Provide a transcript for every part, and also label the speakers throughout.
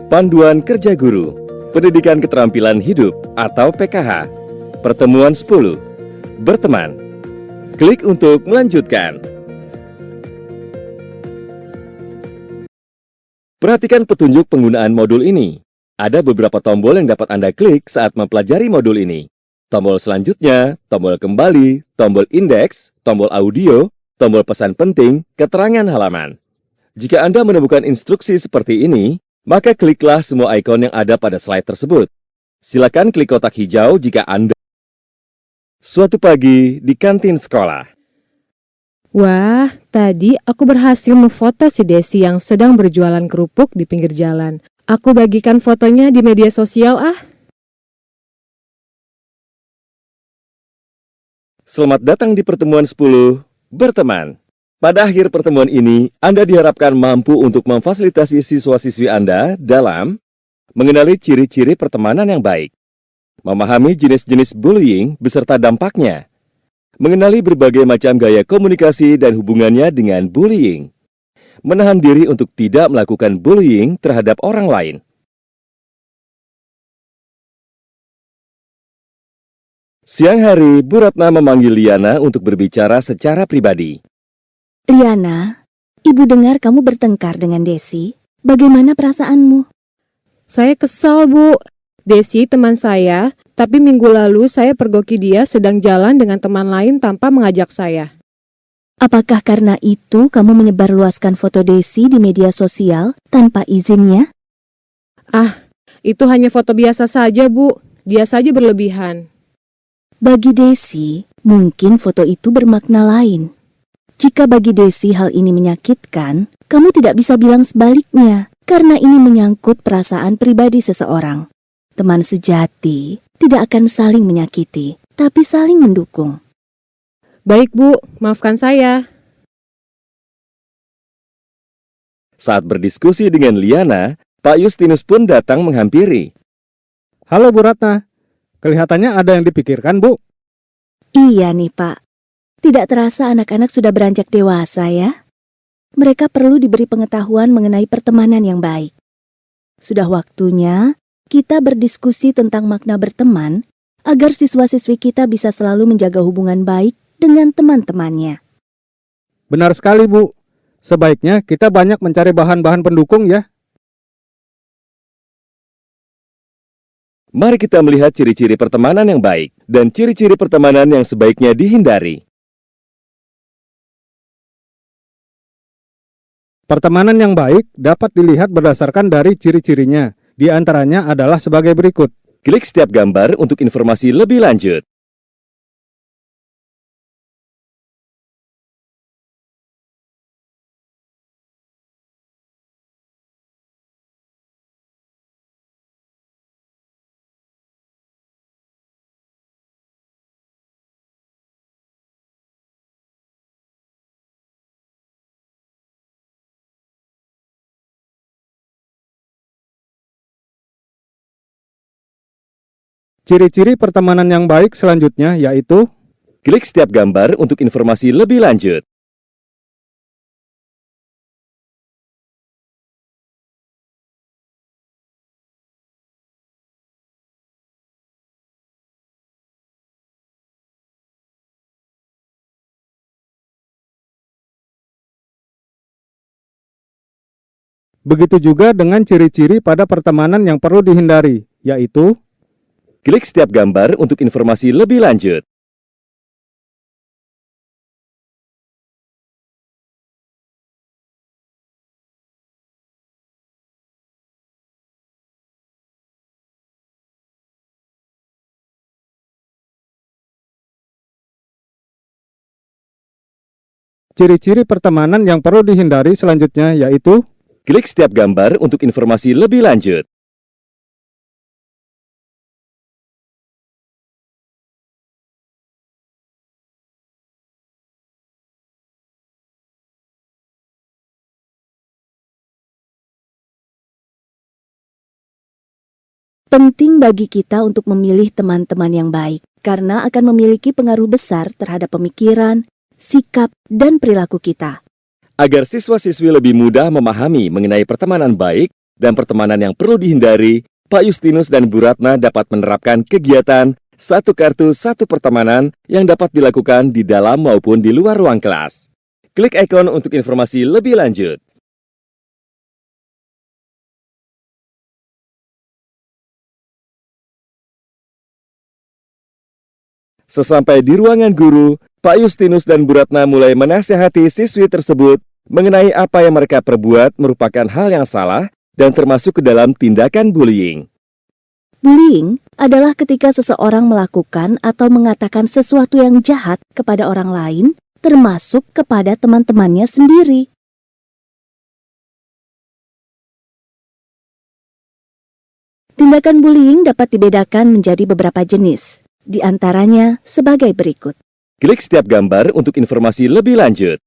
Speaker 1: Panduan Kerja Guru, Pendidikan Keterampilan Hidup atau PKH. Pertemuan 10. Berteman. Klik untuk melanjutkan. Perhatikan petunjuk penggunaan modul ini. Ada beberapa tombol yang dapat Anda klik saat mempelajari modul ini. Tombol selanjutnya, tombol kembali, tombol indeks, tombol audio, tombol pesan penting, keterangan halaman. Jika Anda menemukan instruksi seperti ini, maka kliklah semua ikon yang ada pada slide tersebut. Silakan klik kotak hijau jika Anda. Suatu pagi di kantin sekolah.
Speaker 2: Wah, tadi aku berhasil memfoto si Desi yang sedang berjualan kerupuk di pinggir jalan. Aku bagikan fotonya di media sosial
Speaker 1: Selamat datang di pertemuan 10, Berteman. Pada akhir pertemuan ini, Anda diharapkan mampu untuk memfasilitasi siswa-siswi Anda dalam mengenali ciri-ciri pertemanan yang baik, memahami jenis-jenis bullying beserta dampaknya, mengenali berbagai macam gaya komunikasi dan hubungannya dengan bullying, menahan diri untuk tidak melakukan bullying terhadap orang lain. Siang hari, Bu Ratna memanggil Liana untuk berbicara secara pribadi.
Speaker 3: Liana, Ibu dengar kamu bertengkar dengan Desi. Bagaimana perasaanmu?
Speaker 2: Saya kesal, Bu. Desi teman saya, tapi minggu lalu saya pergoki dia sedang jalan dengan teman lain tanpa mengajak saya.
Speaker 3: Apakah karena itu kamu menyebarluaskan foto Desi di media sosial tanpa izinnya?
Speaker 2: Itu hanya foto biasa saja, Bu. Dia saja berlebihan.
Speaker 3: Bagi Desi, mungkin foto itu bermakna lain. Jika bagi Desi hal ini menyakitkan, kamu tidak bisa bilang sebaliknya, karena ini menyangkut perasaan pribadi seseorang. Teman sejati tidak akan saling menyakiti, tapi saling mendukung.
Speaker 2: Baik, Bu. Maafkan saya.
Speaker 1: Saat berdiskusi dengan Liana, Pak Justinus pun datang menghampiri.
Speaker 4: Halo Bu Ratna, kelihatannya ada yang dipikirkan, Bu.
Speaker 3: Iya nih Pak, tidak terasa anak-anak sudah beranjak dewasa ya. Mereka perlu diberi pengetahuan mengenai pertemanan yang baik. Sudah waktunya kita berdiskusi tentang makna berteman agar siswa-siswi kita bisa selalu menjaga hubungan baik dengan teman-temannya.
Speaker 4: Benar sekali, Bu. Sebaiknya kita banyak mencari bahan-bahan pendukung ya.
Speaker 1: Mari kita melihat ciri-ciri pertemanan yang baik dan ciri-ciri pertemanan yang sebaiknya dihindari.
Speaker 4: Pertemanan yang baik dapat dilihat berdasarkan dari ciri-cirinya. Di antaranya adalah sebagai berikut.
Speaker 1: Klik setiap gambar untuk informasi lebih lanjut.
Speaker 4: Ciri-ciri pertemanan yang baik selanjutnya yaitu
Speaker 1: Klik setiap gambar untuk informasi lebih lanjut.
Speaker 4: begitu juga dengan ciri-ciri pada pertemanan yang perlu dihindari, yaitu
Speaker 1: Klik setiap gambar untuk informasi lebih lanjut.
Speaker 4: ciri-ciri pertemanan yang perlu dihindari selanjutnya yaitu
Speaker 1: Klik setiap gambar untuk informasi lebih lanjut.
Speaker 3: Penting bagi kita untuk memilih teman-teman yang baik, karena akan memiliki pengaruh besar terhadap pemikiran, sikap, dan perilaku kita.
Speaker 1: Agar siswa-siswi lebih mudah memahami mengenai pertemanan baik, dan pertemanan yang perlu dihindari, Pak Justinus dan Bu Ratna dapat menerapkan kegiatan satu kartu satu pertemanan yang dapat dilakukan di dalam maupun di luar ruang kelas. Klik ikon untuk informasi lebih lanjut. Sesampai di ruangan guru, Pak Justinus dan Bu Ratna mulai menasihati siswi tersebut mengenai apa yang mereka perbuat merupakan hal yang salah dan termasuk ke dalam tindakan bullying.
Speaker 3: Bullying adalah ketika seseorang melakukan atau mengatakan sesuatu yang jahat kepada orang lain, termasuk kepada teman-temannya sendiri. Tindakan bullying dapat dibedakan menjadi beberapa jenis, di antaranya sebagai berikut.
Speaker 1: Klik setiap gambar untuk informasi lebih lanjut.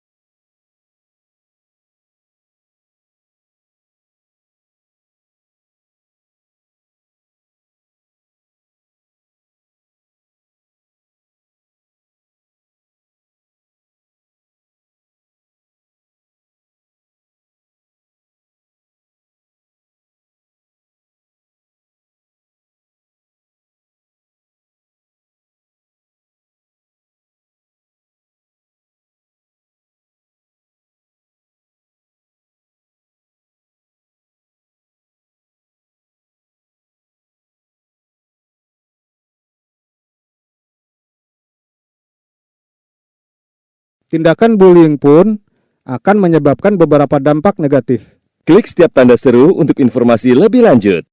Speaker 4: Tindakan bullying pun akan menyebabkan beberapa dampak negatif.
Speaker 1: Klik setiap tanda seru untuk informasi lebih lanjut.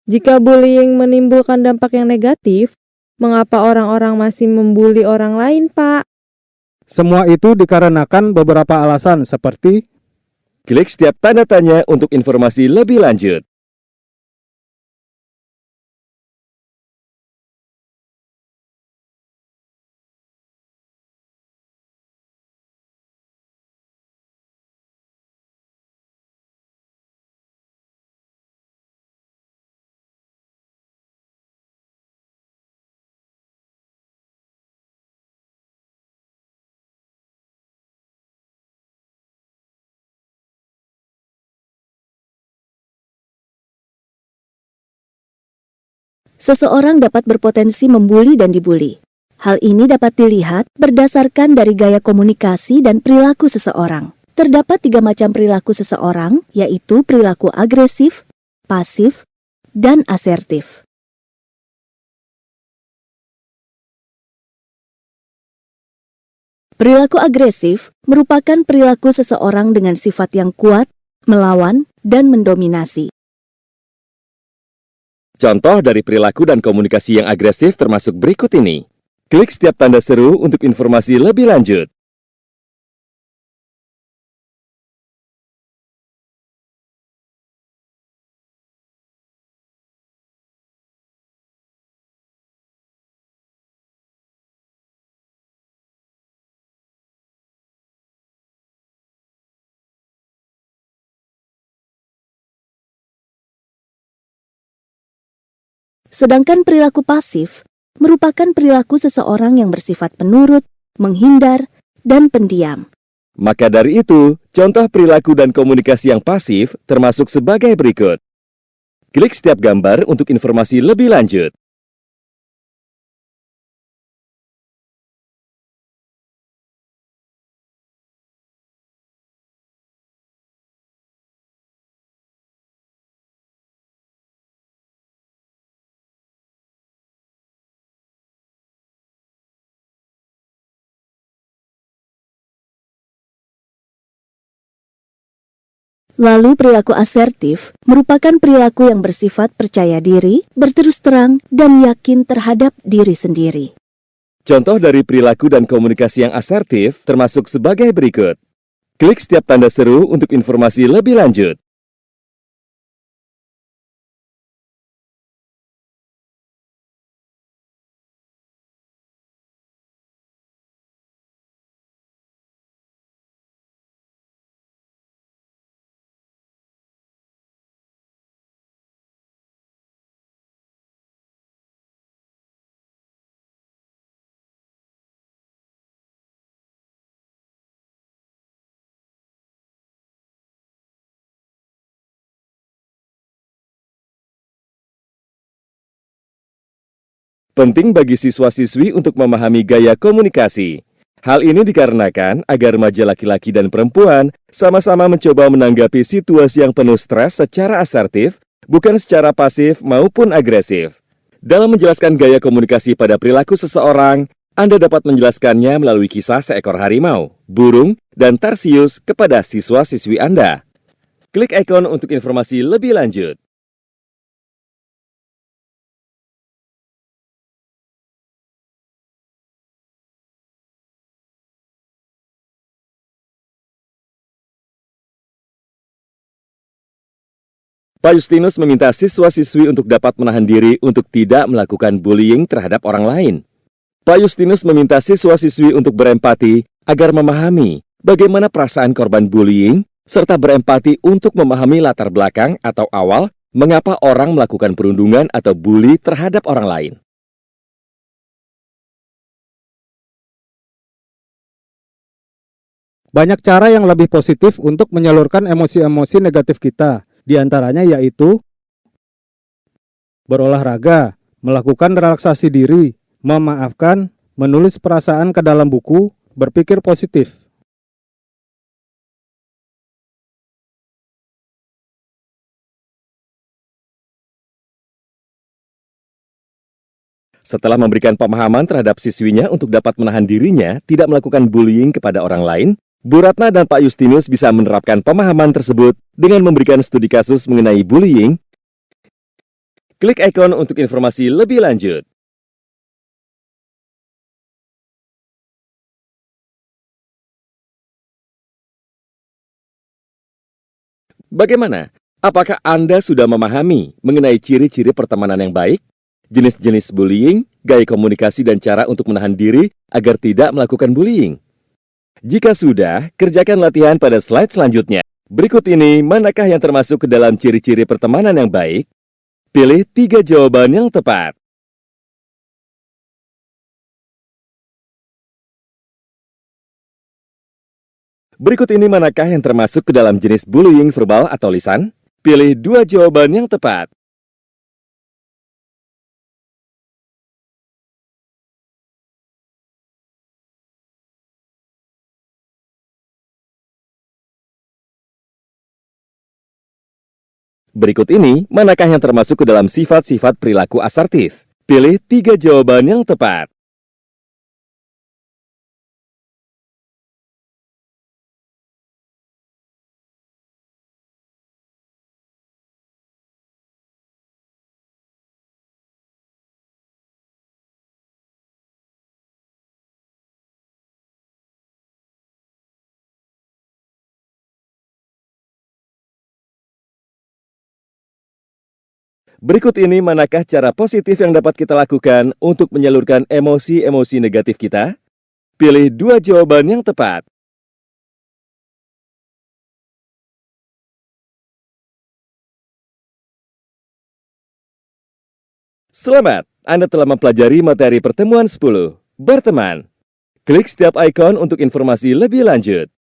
Speaker 2: Jika bullying menimbulkan dampak yang negatif, mengapa orang-orang masih membuli orang lain, Pak?
Speaker 4: Semua itu dikarenakan beberapa alasan seperti
Speaker 1: Klik setiap tanda tanya untuk informasi lebih lanjut.
Speaker 3: Seseorang dapat berpotensi membuli dan dibuli. Hal ini dapat dilihat berdasarkan dari gaya komunikasi dan perilaku seseorang. Terdapat 3 macam perilaku seseorang, yaitu perilaku agresif, pasif, dan asertif. Perilaku agresif merupakan perilaku seseorang dengan sifat yang kuat, melawan, dan mendominasi.
Speaker 1: Contoh dari perilaku dan komunikasi yang agresif termasuk berikut ini. Klik setiap tanda seru untuk informasi lebih lanjut.
Speaker 3: Sedangkan perilaku pasif merupakan perilaku seseorang yang bersifat penurut, menghindar, dan pendiam.
Speaker 1: Maka dari itu, contoh perilaku dan komunikasi yang pasif termasuk sebagai berikut. Klik setiap gambar untuk informasi lebih lanjut.
Speaker 3: Lalu perilaku asertif merupakan perilaku yang bersifat percaya diri, berterus terang, dan yakin terhadap diri sendiri.
Speaker 1: Contoh dari perilaku dan komunikasi yang asertif termasuk sebagai berikut. Klik setiap tanda seru untuk informasi lebih lanjut. Penting bagi siswa-siswi untuk memahami gaya komunikasi. Hal ini dikarenakan agar remaja laki-laki dan perempuan sama-sama mencoba menanggapi situasi yang penuh stres secara asertif, bukan secara pasif maupun agresif. Dalam menjelaskan gaya komunikasi pada perilaku seseorang, Anda dapat menjelaskannya melalui kisah seekor harimau, burung, dan tarsius kepada siswa-siswi Anda. Klik ikon untuk informasi lebih lanjut. Pak Justinus meminta siswa-siswi untuk dapat menahan diri untuk tidak melakukan bullying terhadap orang lain. Pak Justinus meminta siswa-siswi untuk berempati agar memahami bagaimana perasaan korban bullying, serta berempati untuk memahami latar belakang atau awal mengapa orang melakukan perundungan atau bully terhadap orang lain.
Speaker 4: Banyak cara yang lebih positif untuk menyalurkan emosi-emosi negatif kita. Di antaranya yaitu berolahraga, melakukan relaksasi diri, memaafkan, menulis perasaan ke dalam buku, berpikir positif.
Speaker 1: Setelah memberikan pemahaman terhadap siswinya untuk dapat menahan dirinya tidak melakukan bullying kepada orang lain, Bu Ratna dan Pak Justinus bisa menerapkan pemahaman tersebut dengan memberikan studi kasus mengenai bullying. Klik ikon untuk informasi lebih lanjut. Bagaimana? Apakah Anda sudah memahami mengenai ciri-ciri pertemanan yang baik, jenis-jenis bullying, gaya komunikasi dan cara untuk menahan diri agar tidak melakukan bullying? Jika sudah, kerjakan latihan pada slide selanjutnya. Berikut ini, manakah yang termasuk ke dalam ciri-ciri pertemanan yang baik? Pilih 3 jawaban yang tepat. Berikut ini, manakah yang termasuk ke dalam jenis bullying verbal atau lisan? Pilih 2 jawaban yang tepat. Berikut ini, manakah yang termasuk ke dalam sifat-sifat perilaku asertif? Pilih 3 jawaban yang tepat. Berikut ini manakah cara positif yang dapat kita lakukan untuk menyalurkan emosi-emosi negatif kita? Pilih 2 jawaban yang tepat. Selamat, Anda telah mempelajari materi pertemuan 10. Berteman. Klik setiap ikon untuk informasi lebih lanjut.